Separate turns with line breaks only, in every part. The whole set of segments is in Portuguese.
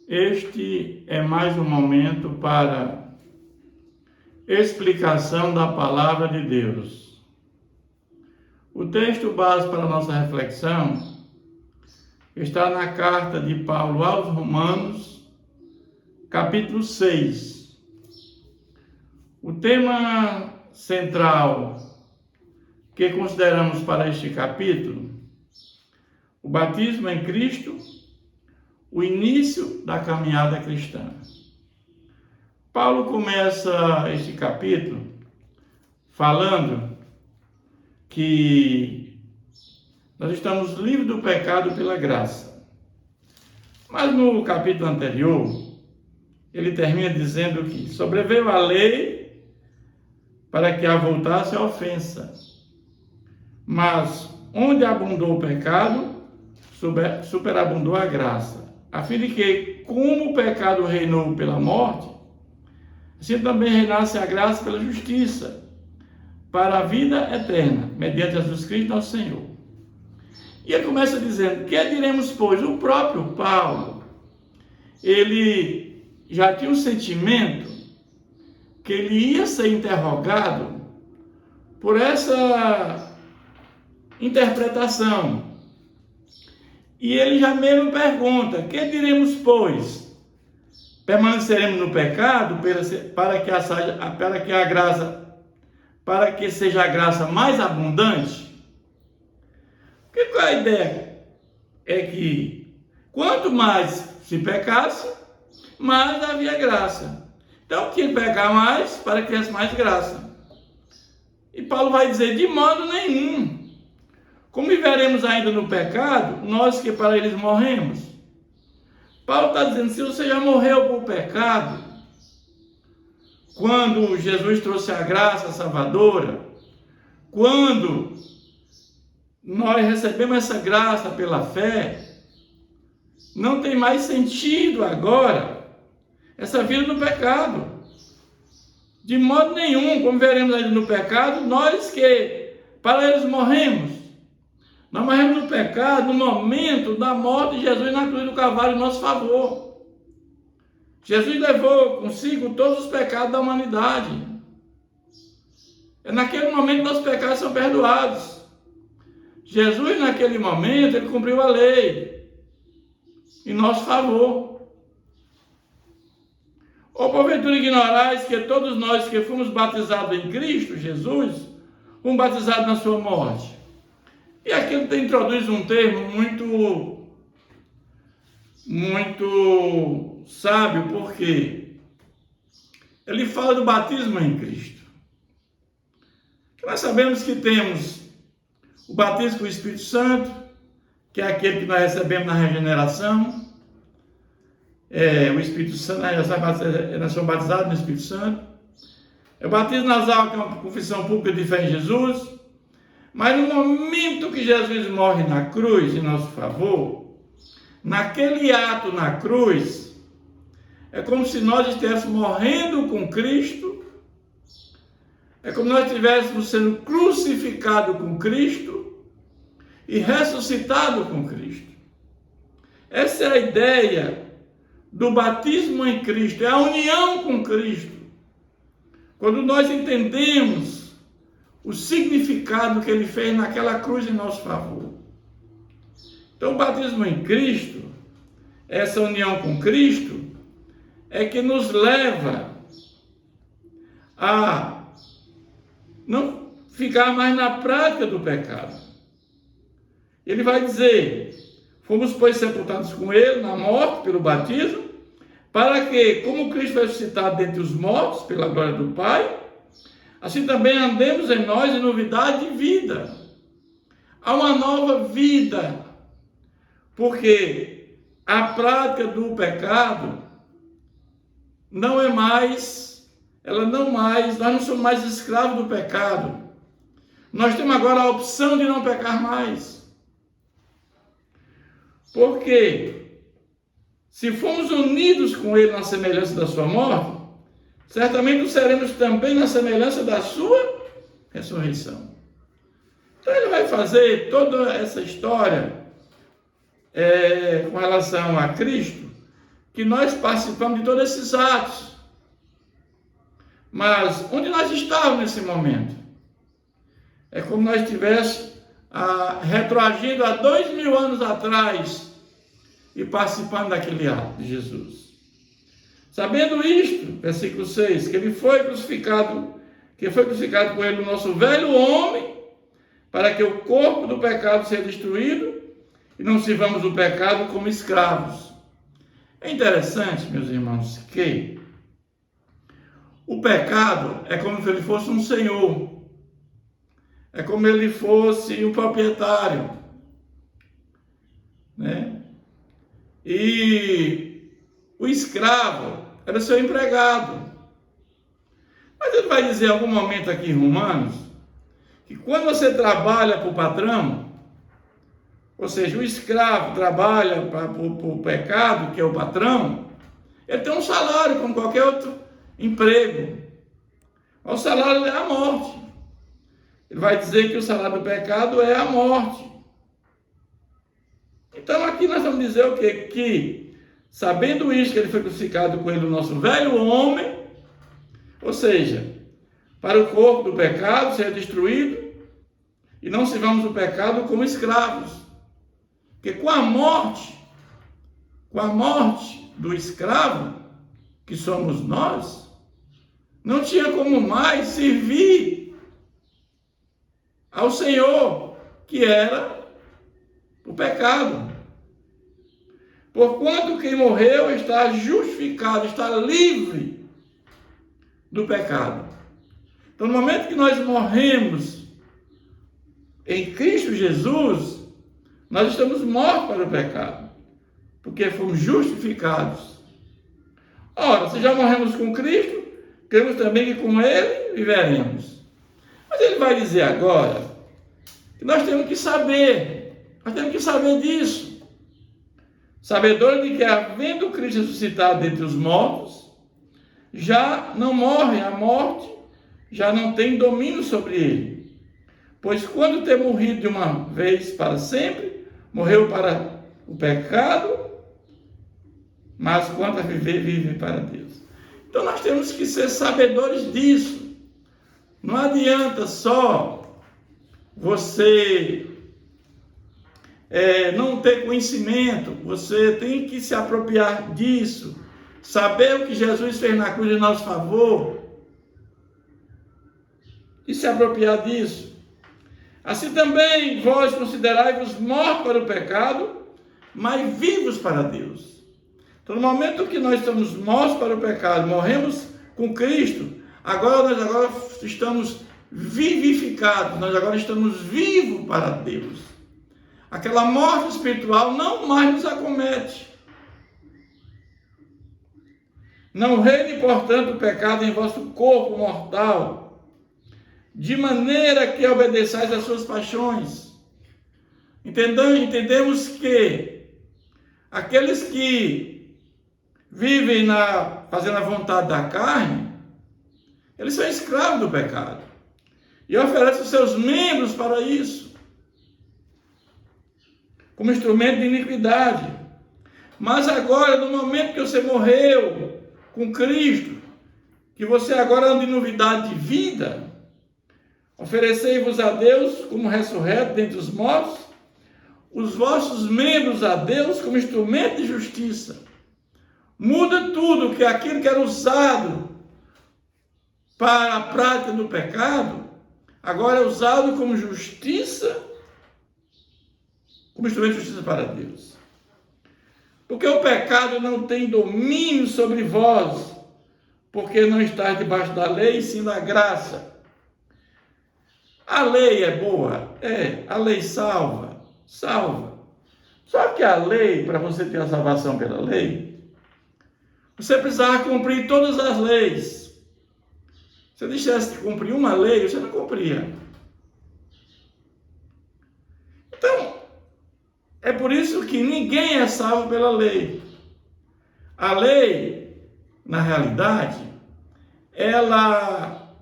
Este é mais um momento para explicação da palavra de Deus. O texto base para a nossa reflexão está na carta de Paulo aos Romanos, capítulo 6. O tema central que consideramos para este capítulo, o batismo em Cristo, o início da caminhada cristã. Paulo começa este capítulo falando que nós estamos livres do pecado pela graça. Mas no capítulo anterior, ele termina dizendo que sobreveio a lei para que avultasse a ofensa. Mas onde abundou o pecado, superabundou a graça. A fim de que, como o pecado reinou pela morte, assim também reinasse a graça pela justiça, para a vida eterna, mediante Jesus Cristo nosso Senhor. E ele começa dizendo, que diremos, pois? O próprio Paulo, ele já tinha um sentimento que ele ia ser interrogado por essa interpretação. E ele já mesmo pergunta, que diremos, pois? Permaneceremos no pecado para que seja a graça mais abundante? Porque qual é a ideia? É que quanto mais se pecasse, mais havia graça. Então, quem pecar mais, para que tivesse mais graça. E Paulo vai dizer, de modo nenhum. Como viveremos ainda no pecado, nós que para eles morremos. Paulo está dizendo, se você já morreu por pecado, quando Jesus trouxe a graça salvadora, quando nós recebemos essa graça pela fé, não tem mais sentido agora essa vida no pecado. De modo nenhum, como veremos ainda no pecado, nós que para eles morremos. Nós morremos no pecado no momento da morte de Jesus na cruz do Calvário em nosso favor. Jesus levou consigo todos os pecados da humanidade. É naquele momento que nossos pecados são perdoados. Jesus, naquele momento, ele cumpriu a lei em nosso favor. Ou porventura ignorais que todos nós que fomos batizados em Cristo Jesus, fomos batizados na sua morte. E aqui ele introduz um termo muito sábio, porque ele fala do batismo em Cristo. Nós sabemos que temos o batismo com o Espírito Santo, que é aquele que nós recebemos na regeneração. O Espírito Santo, nós somos batizados no Espírito Santo. É o batismo nasal, que é uma confissão pública de fé em Jesus. Mas no momento que Jesus morre na cruz em nosso favor, naquele ato na cruz, é como se nós estivéssemos morrendo com Cristo, é como se nós estivéssemos sendo crucificados com Cristo e ressuscitados com Cristo. Essa é a ideia do batismo em Cristo, é a união com Cristo. Quando nós entendemos o significado que ele fez naquela cruz em nosso favor. Então, o batismo em Cristo, essa união com Cristo, é que nos leva a não ficar mais na prática do pecado. Ele vai dizer, fomos, pois, sepultados com ele na morte pelo batismo, para que, como Cristo foi ressuscitado dentre os mortos, pela glória do Pai, assim também andemos em nós em novidade de vida. Há uma nova vida, porque a prática do pecado nós não somos mais escravos do pecado. Nós temos agora a opção de não pecar mais. Porque se formos unidos com ele na semelhança da sua morte, certamente o seremos também na semelhança da sua ressurreição. Então ele vai fazer toda essa história com relação a Cristo, que nós participamos de todos esses atos. Mas onde nós estávamos nesse momento? É como nós estivéssemos retroagindo há 2000 anos atrás e participando daquele ato de Jesus. Sabendo isto, versículo 6, que foi crucificado com ele o nosso velho homem, para que o corpo do pecado seja destruído e não sirvamos o pecado como escravos. É interessante, meus irmãos, que o pecado é como se ele fosse um senhor, é como ele fosse um proprietário, né? E o escravo era seu empregado. Mas ele vai dizer em algum momento aqui em Romanos, que quando você trabalha para o patrão, ou seja, o escravo trabalha para o pecado, que é o patrão, ele tem um salário como qualquer outro emprego. O salário é a morte. Ele vai dizer que o salário do pecado é a morte. Então aqui nós vamos dizer o quê? Que, sabendo isso, que ele foi crucificado com ele o nosso velho homem, ou seja, para o corpo do pecado ser destruído, e não sirvamos o pecado como escravos. Porque com a morte do escravo, que somos nós, não tinha como mais servir ao Senhor, que era o pecado. Porquanto quem morreu está justificado, está livre do pecado. Então, no momento que nós morremos em Cristo Jesus, nós estamos mortos para o pecado, porque fomos justificados. Ora, se já morremos com Cristo, cremos também que com Ele viveremos. Mas ele vai dizer agora que nós temos que saber disso. Sabedor de que, havendo Cristo ressuscitado dentre os mortos, já não morre, a morte já não tem domínio sobre ele. Pois quando ter morrido de uma vez para sempre, morreu para o pecado, mas quanto a viver, vive para Deus. Então nós temos que ser sabedores disso. Não adianta só você não ter conhecimento, você tem que se apropriar disso, saber o que Jesus fez na cruz em nosso favor e se apropriar disso. Assim também vós considerai-vos mortos para o pecado, mas vivos para Deus. Então, no momento que nós estamos mortos para o pecado, morremos com Cristo, nós agora estamos vivificados, nós agora estamos vivos para Deus. Aquela morte espiritual não mais nos acomete. Não reine, portanto, o pecado em vosso corpo mortal, de maneira que obedeçais às suas paixões. Entendemos que aqueles que vivem fazendo a vontade da carne, eles são escravos do pecado. E oferecem os seus membros para isso, como instrumento de iniquidade. Mas agora, no momento que você morreu com Cristo, que você agora anda em novidade de vida, oferecei-vos a Deus como ressurreto dentre os mortos, os vossos membros a Deus como instrumento de justiça. Muda tudo, que aquilo que era usado para a prática do pecado, agora é usado como justiça, como instrumento de justiça para Deus. Porque o pecado não tem domínio sobre vós, porque não estáis debaixo da lei, sim da graça. A lei é boa? A lei salva. Só que a lei, para você ter a salvação pela lei, você precisava cumprir todas as leis. Se você deixasse de cumprir uma lei, você não cumpria. Então, é por isso que ninguém é salvo pela lei. A lei, na realidade, ela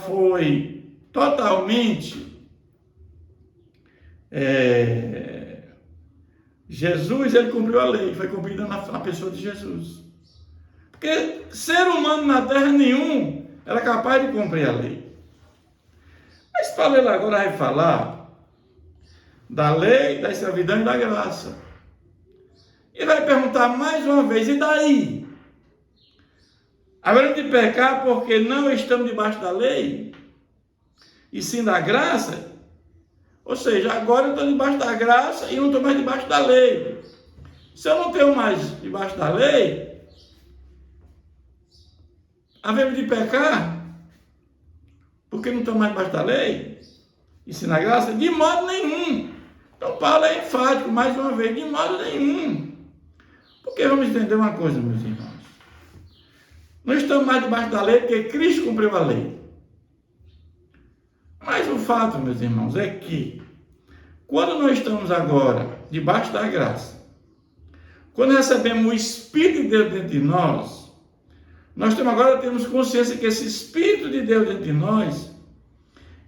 foi totalmente Jesus, ele cumpriu a lei, foi cumprida na pessoa de Jesus. Porque ser humano na terra nenhum era capaz de cumprir a lei. Mas Paulo ele agora vai falar da lei, da escravidão e da graça. E vai perguntar mais uma vez, e daí? Havemos de pecar porque não estamos debaixo da lei? E sim da graça? Ou seja, agora eu estou debaixo da graça e não estou mais debaixo da lei. Se eu não tenho mais debaixo da lei, havemos de pecar porque não estou mais debaixo da lei? E sim da graça? De modo nenhum. Então Paulo é enfático, mais uma vez, de modo nenhum. Porque vamos entender uma coisa, meus irmãos. Não estamos mais debaixo da lei porque Cristo cumpriu a lei. Mas o fato, meus irmãos, é que quando nós estamos agora debaixo da graça, quando recebemos o Espírito de Deus dentro de nós, agora temos consciência que esse Espírito de Deus dentro de nós,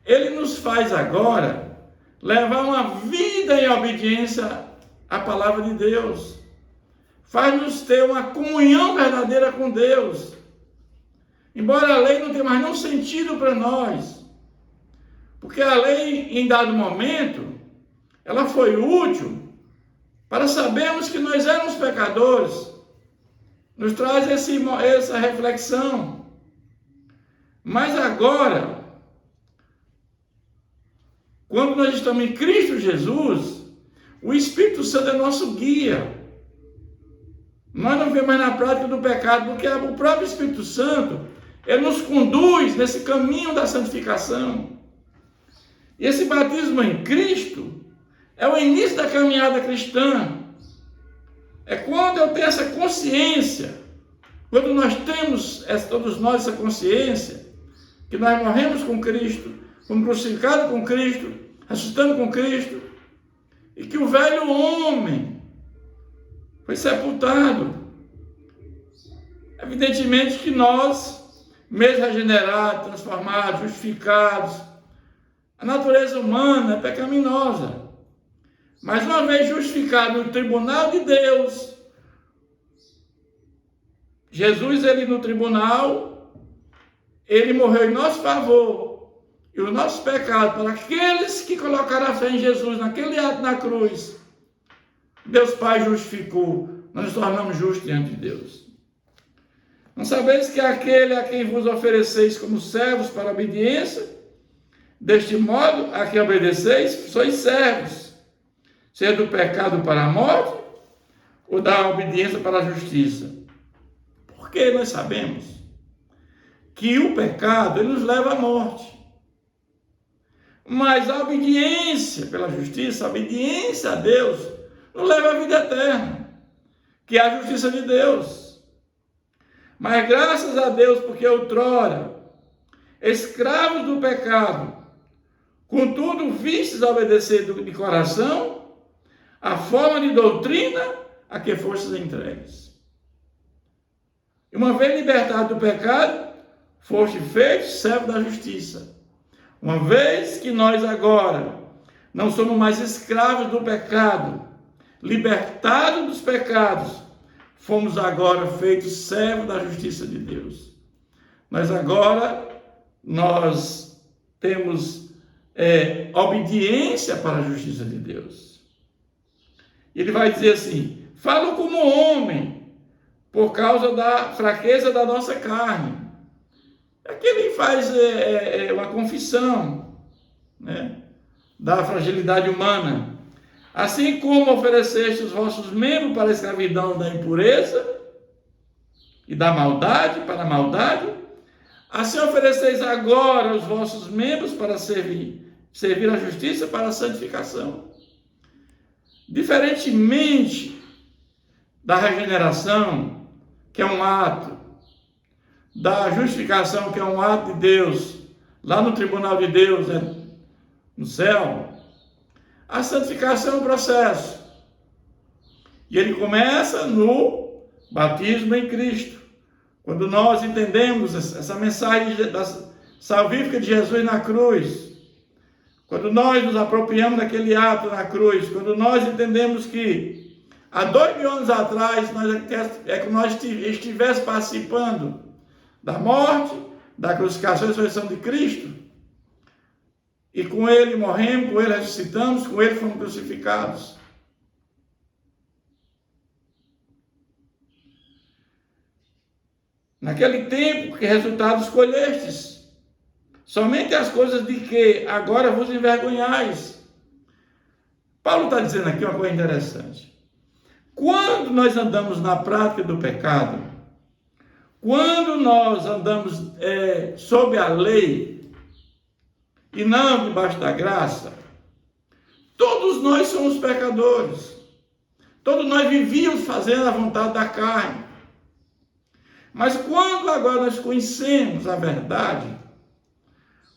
ele nos faz agora levar uma vida em obediência à palavra de Deus. Faz-nos ter uma comunhão verdadeira com Deus. Embora a lei não tenha mais nenhum sentido para nós. Porque a lei, em dado momento, ela foi útil para sabermos que nós éramos pecadores. Nos traz essa reflexão. Mas agora, quando nós estamos em Cristo Jesus, o Espírito Santo é nosso guia. Nós não vemos mais na prática do pecado, porque o próprio Espírito Santo, ele nos conduz nesse caminho da santificação. E esse batismo em Cristo é o início da caminhada cristã. É quando eu tenho essa consciência, quando nós temos, todos nós, essa consciência, que nós morremos com Cristo, fomos crucificados com Cristo, ressuscitando com Cristo, e que o velho homem foi sepultado. Evidentemente que nós, mesmo regenerados, transformados, justificados, a natureza humana é pecaminosa. Mas uma vez justificado no tribunal de Deus, Jesus, ele no tribunal, ele morreu em nosso favor, e os nossos pecados, para aqueles que colocaram a fé em Jesus, naquele ato na cruz, Deus Pai justificou, nós nos tornamos justos diante de Deus. Não sabeis que aquele a quem vos ofereceis como servos para a obediência, deste modo a quem obedeceis, sois servos, seja do pecado para a morte, ou da obediência para a justiça. Porque nós sabemos que o pecado, ele nos leva à morte. Mas a obediência pela justiça, a obediência a Deus, nos leva à vida eterna, que é a justiça de Deus. Mas graças a Deus, porque outrora, escravos do pecado, contudo vistes a obedecer de coração a forma de doutrina a que fostes entregues. E uma vez libertado do pecado, foste feitos servo da justiça. Uma vez que nós agora não somos mais escravos do pecado, libertados dos pecados, fomos agora feitos servos da justiça de Deus. Mas agora nós temos obediência para a justiça de Deus. Ele vai dizer assim: falo como homem, por causa da fraqueza da nossa carne. Aqui ele faz uma confissão, né, da fragilidade humana. Assim como ofereceste os vossos membros para a escravidão da impureza e da maldade, para a maldade, assim ofereceis agora os vossos membros para servir a justiça para a santificação. Diferentemente da regeneração, que é um ato, da justificação, que é um ato de Deus, lá no tribunal de Deus, no céu, a santificação é um processo. E ele começa no batismo em Cristo. Quando nós entendemos essa mensagem salvífica de Jesus na cruz, quando nós nos apropriamos daquele ato na cruz, quando nós entendemos que há 2000 anos atrás, é que nós estivéssemos participando da morte, da crucificação e ressurreição de Cristo, e com Ele morremos, com Ele ressuscitamos, com Ele fomos crucificados. Naquele tempo, que resultado escolhestes? Somente as coisas de que agora vos envergonhais. Paulo está dizendo aqui uma coisa interessante. Quando nós andamos na prática do pecado, quando nós andamos sob a lei e não debaixo da graça, todos nós somos pecadores. Todos nós vivíamos fazendo a vontade da carne. Mas quando agora nós conhecemos a verdade,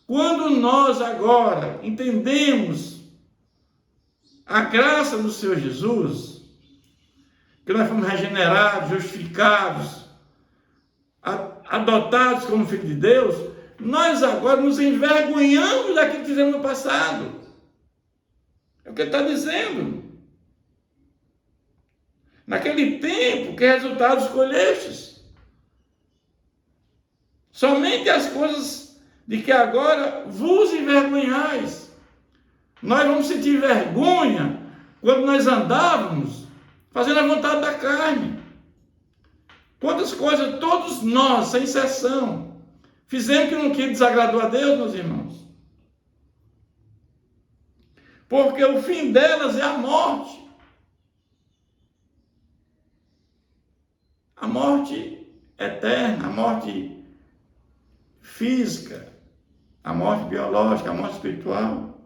quando nós agora entendemos a graça do Senhor Jesus, que nós fomos regenerados, justificados, adotados como filho de Deus, nós agora nos envergonhamos daquilo que fizemos no passado. É o que ele está dizendo. Naquele tempo, que resultado escolhestes? Somente as coisas de que agora vos envergonhais. Nós vamos sentir vergonha quando nós andávamos fazendo a vontade da carne. Quantas coisas todos nós, sem exceção, fizemos que desagradou a Deus, meus irmãos. Porque o fim delas é a morte. A morte eterna, a morte física, a morte biológica, a morte espiritual.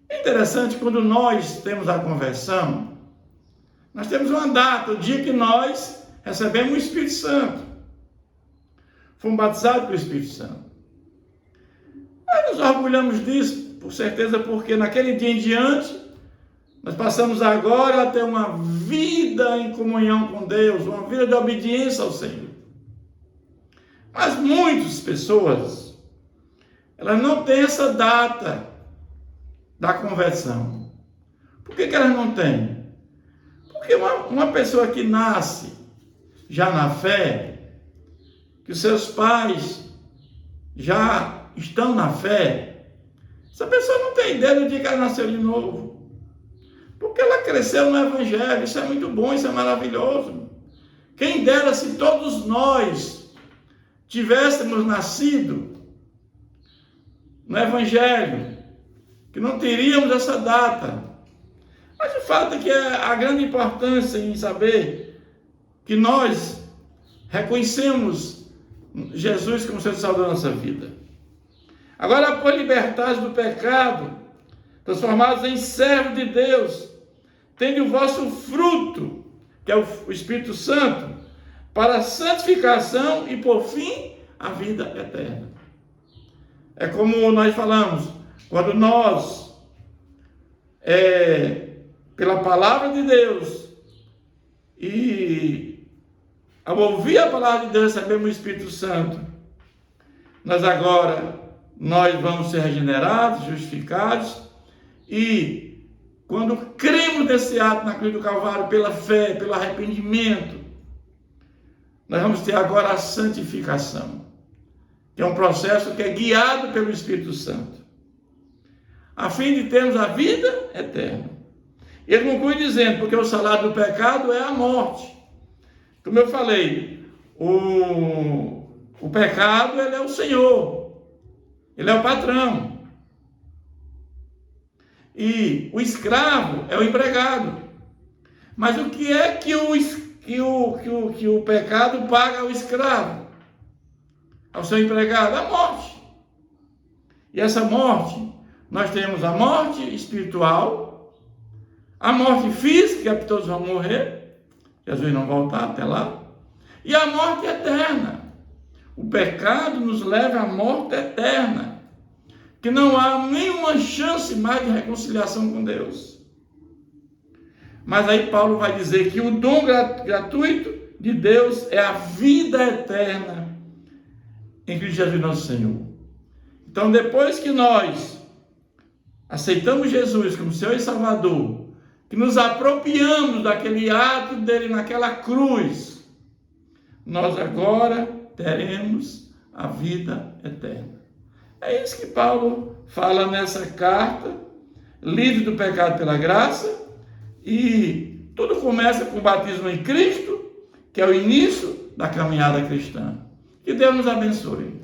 É interessante quando nós temos a conversão, nós temos uma data, o dia que nós recebemos o Espírito Santo. Fomos batizados pelo Espírito Santo. Nós nos orgulhamos disso, por certeza, porque naquele dia em diante, nós passamos agora a ter uma vida em comunhão com Deus, uma vida de obediência ao Senhor. Mas muitas pessoas, elas não têm essa data da conversão. Por que elas não têm? Porque uma pessoa que nasce já na fé, que os seus pais já estão na fé, essa pessoa não tem ideia do dia que ela nasceu de novo. Porque ela cresceu no Evangelho, isso é muito bom, isso é maravilhoso. Quem dera se todos nós tivéssemos nascido no Evangelho, que não teríamos essa data. Mas o fato é que a grande importância em saber que nós reconhecemos Jesus como Senhor e Salvador da nossa vida. Agora, após libertados do pecado, transformados em servos de Deus, tende o vosso fruto, que é o Espírito Santo, para a santificação e, por fim, a vida eterna. É como nós falamos, quando nós, pela palavra de Deus, e ao ouvir a palavra de Deus, recebemos o Espírito Santo, nós vamos ser regenerados, justificados, e quando cremos nesse ato na cruz do Calvário, pela fé, pelo arrependimento, nós vamos ter agora a santificação, que é um processo que é guiado pelo Espírito Santo, a fim de termos a vida eterna. Ele conclui dizendo, porque o salário do pecado é a morte. Como eu falei, o pecado, ele é o Senhor, ele é o patrão. E o escravo é o empregado. Mas o que é que o pecado paga ao escravo, ao seu empregado? A morte. E essa morte, nós temos a morte espiritual, a morte física, que todos vão morrer, Jesus não voltar até lá, e a morte eterna. O pecado nos leva à morte eterna, que não há nenhuma chance mais de reconciliação com Deus. Mas aí Paulo vai dizer que o dom gratuito de Deus é a vida eterna em Cristo Jesus nosso Senhor. Então, depois que nós aceitamos Jesus como Senhor e Salvador, que nos apropriamos daquele ato dele naquela cruz, nós agora teremos a vida eterna. É isso que Paulo fala nessa carta, livre do pecado pela graça, e tudo começa com o batismo em Cristo, que é o início da caminhada cristã. Que Deus nos abençoe.